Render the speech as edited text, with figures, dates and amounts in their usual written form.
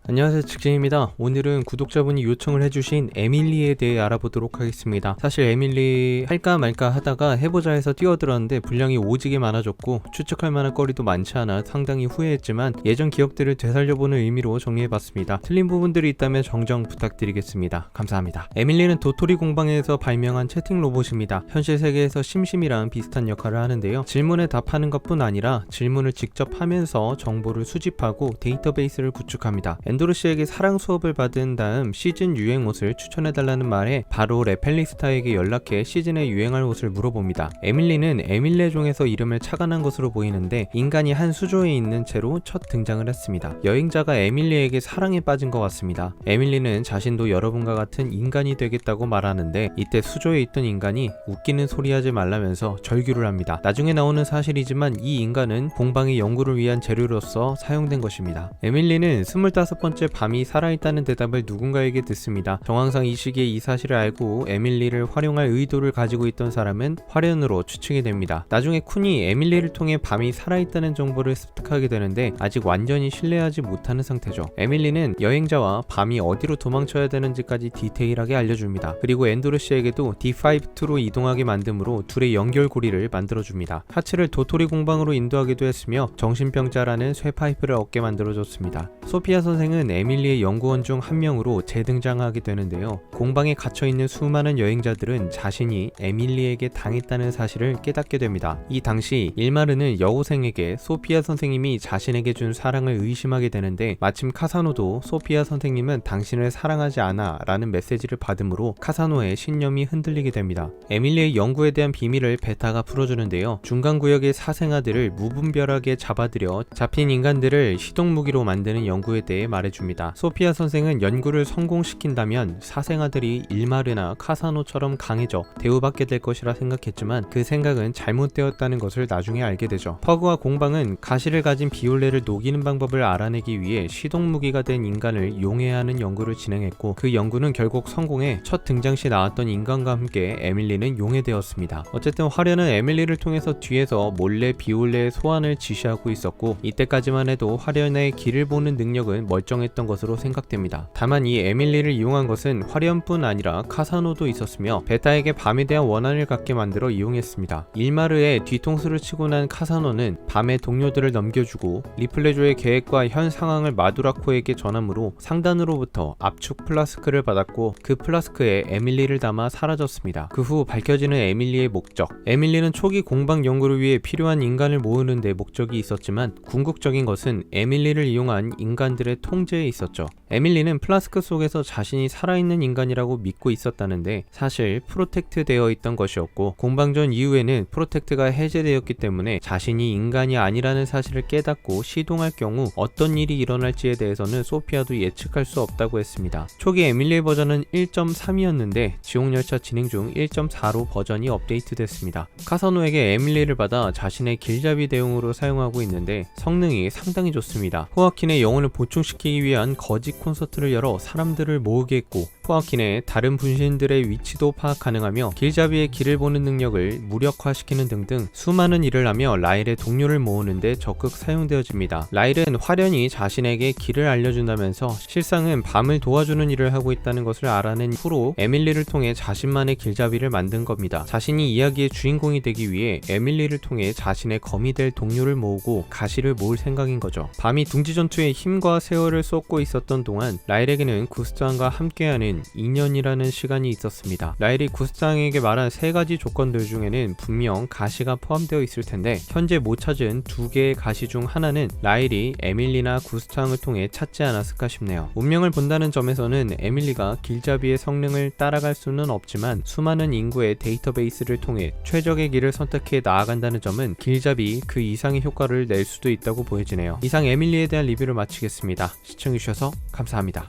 안녕하세요, 직진입니다. 오늘은 구독자분이 요청을 해주신 에밀리에 대해 알아보도록 하겠습니다. 사실 에밀리 할까 말까 하다가 해보자 해서 뛰어들었는데 분량이 오지게 많아졌고 추측할 만한 거리도 많지 않아 상당히 후회했지만 예전 기억들을 되살려보는 의미로 정리해봤습니다. 틀린 부분들이 있다면 정정 부탁드리겠습니다. 감사합니다. 에밀리는 도토리 공방에서 발명한 채팅 로봇입니다. 현실 세계에서 심심이랑 비슷한 역할을 하는데요. 질문에 답하는 것뿐 아니라 질문을 직접 하면서 정보를 수집하고 데이터베이스를 구축합니다. 엔도르씨에게 사랑 수업을 받은 다음 시즌 유행 옷을 추천해달라는 말에 바로 레펠리스타에게 연락해 시즌에 유행할 옷을 물어봅니다. 에밀리는 에밀레종에서 이름을 착안한 것으로 보이는데 인간이 한 수조에 있는 채로 첫 등장을 했습니다. 여행자가 에밀리에게 사랑에 빠진 것 같습니다. 에밀리는 자신도 여러분과 같은 인간이 되겠다고 말하는데 이때 수조에 있던 인간이 웃기는 소리 하지 말라면서 절규를 합니다. 나중에 나오는 사실이지만 이 인간은 공방의 연구를 위한 재료로서 사용된 것입니다. 에밀리는 25번째 밤이 살아있다는 대답을 누군가에게 듣습니다. 정황상 이 시기에 이 사실을 알고 에밀리를 활용할 의도를 가지고 있던 사람은 화련으로 추측이 됩니다. 나중에 쿤이 에밀리를 통해 밤이 살아있다는 정보를 습득하게 되는데 아직 완전히 신뢰하지 못하는 상태죠. 에밀리는 여행자와 밤이 어디로 도망쳐야 되는지까지 디테일하게 알려줍니다. 그리고 엔도르씨에게도 D52로 이동하게 만듦으로 둘의 연결고리를 만들어줍니다. 하츠를 도토리 공방으로 인도하기도 했으며 정신병자라는 쇠파이프를 얻게 만들어줬습니다. 소피아 선생은 에밀리의 연구원 중 한 명으로 재등장하게 되는데요. 공방에 갇혀있는 수많은 여행자들은 자신이 에밀리에게 당했다는 사실을 깨닫게 됩니다. 이 당시 일마르는 여고생에게 소피아 선생님이 자신에게 준 사랑을 의심하게 되는데 마침 카사노도 소피아 선생님은 당신을 사랑하지 않아 라는 메시지를 받으므로 카사노의 신념이 흔들리게 됩니다. 에밀리의 연구에 대한 비밀을 베타가 풀어주는데요. 중간구역의 사생아들을 무분별하게 잡아들여 잡힌 인간들을 시동무기로 만드는 연구에 대해 말해줍니다. 소피아 선생은 연구를 성공시킨다면 사생아들이 일마르나 카사노처럼 강해져 대우받게 될 것이라 생각했지만 그 생각은 잘못되었다는 것을 나중에 알게 되죠. 퍼그와 공방은 가시를 가진 비올레를 녹이는 방법을 알아내기 위해 시동무기가 된 인간을 용해하는 연구를 진행했고 그 연구는 결국 성공해 첫 등장 시 나왔던 인간과 함께 에밀리는 용해되었습니다. 어쨌든 화련은 에밀리를 통해서 뒤에서 몰래 비올레의 소환을 지시하고 있었고 이때까지만 해도 화련의 길을 보는 능력은 멀쩡했던 것으로 생각됩니다. 다만 이 에밀리를 이용한 것은 화련뿐 아니라 카사노도 있었으며 베타에게 밤에 대한 원한을 갖게 만들어 이용했습니다. 일마르의 뒤통수를 치고 난 카사노는 밤에 동료들을 넘겨주고 리플레조의 계획과 현 상황을 마두라코에게 전함으로 상단으로부터 압축 플라스크를 받았고 그 플라스크에 에밀리를 담아 사라졌습니다. 그 후 밝혀지는 에밀리의 목적. 에밀리는 초기 공방 연구를 위해 필요한 인간을 모으는 데 목적이 있었지만 궁극적인 것은 에밀리를 이용한 인간들의 통제에 있었죠. 에밀리는 플라스크 속에서 자신이 살아있는 인간이라고 믿고 있었다는데 사실 프로텍트 되어 있던 것이었고 공방전 이후에는 프로텍트가 해제되었기 때문에 자신이 인간이 아니라는 사실을 깨닫고 시동할 경우 어떤 일이 일어날지에 대해서는 소피아도 예측할 수 없다고 했습니다. 초기 에밀리의 버전은 1.3이었는데 지옥열차 진행 중 1.4로 버전이 업데이트됐습니다. 카사노에게 에밀리를 받아 자신의 길잡이 대용으로 사용하고 있는데 성능이 상당히 좋습니다. 호아킨의 영혼을 보충시키기 위한 거짓 콘서트를 열어 사람들을 모으게 했고 호아킨의 다른 분신들의 위치도 파악 가능하며 길잡이의 길을 보는 능력을 무력화시키는 등등 수많은 일을 하며 라일의 동료를 모으는데 적극 사용되어집니다. 라일은 화련히 자신에게 길을 알려준다면서 실상은 밤을 도와주는 일을 하고 있다는 것을 알아낸 후로 에밀리를 통해 자신만의 길잡이를 만든 겁니다. 자신이 이야기의 주인공이 되기 위해 에밀리를 통해 자신의 검이 될 동료를 모으고 가시를 모을 생각인 거죠. 밤이 둥지전투에 힘과 세월을 쏟고 있었던 동안 라일에게는 구스장과 함께하는 2년이라는 시간이 있었습니다. 라일이 구스장에게 말한 3가지 조건들 중에는 분명 가시가 포함되어 있을 텐데 현재 못 찾은 2개의 가시 중 하나는 라일이 에밀리나 구스장을 통해 찾지 않았을까 싶네요. 운명을 본다는 점에서는 에밀리가 길잡이의 성능을 따라갈 수는 없지만 수많은 인구의 데이터베이스를 통해 최적의 길을 선택해 나아간다는 점은 길잡이 그 이상의 효과를 낼 수도 있다고 보여지네요. 이상 에밀리에 대한 리뷰를 마치겠습니다. 시청해주셔서 감사합니다.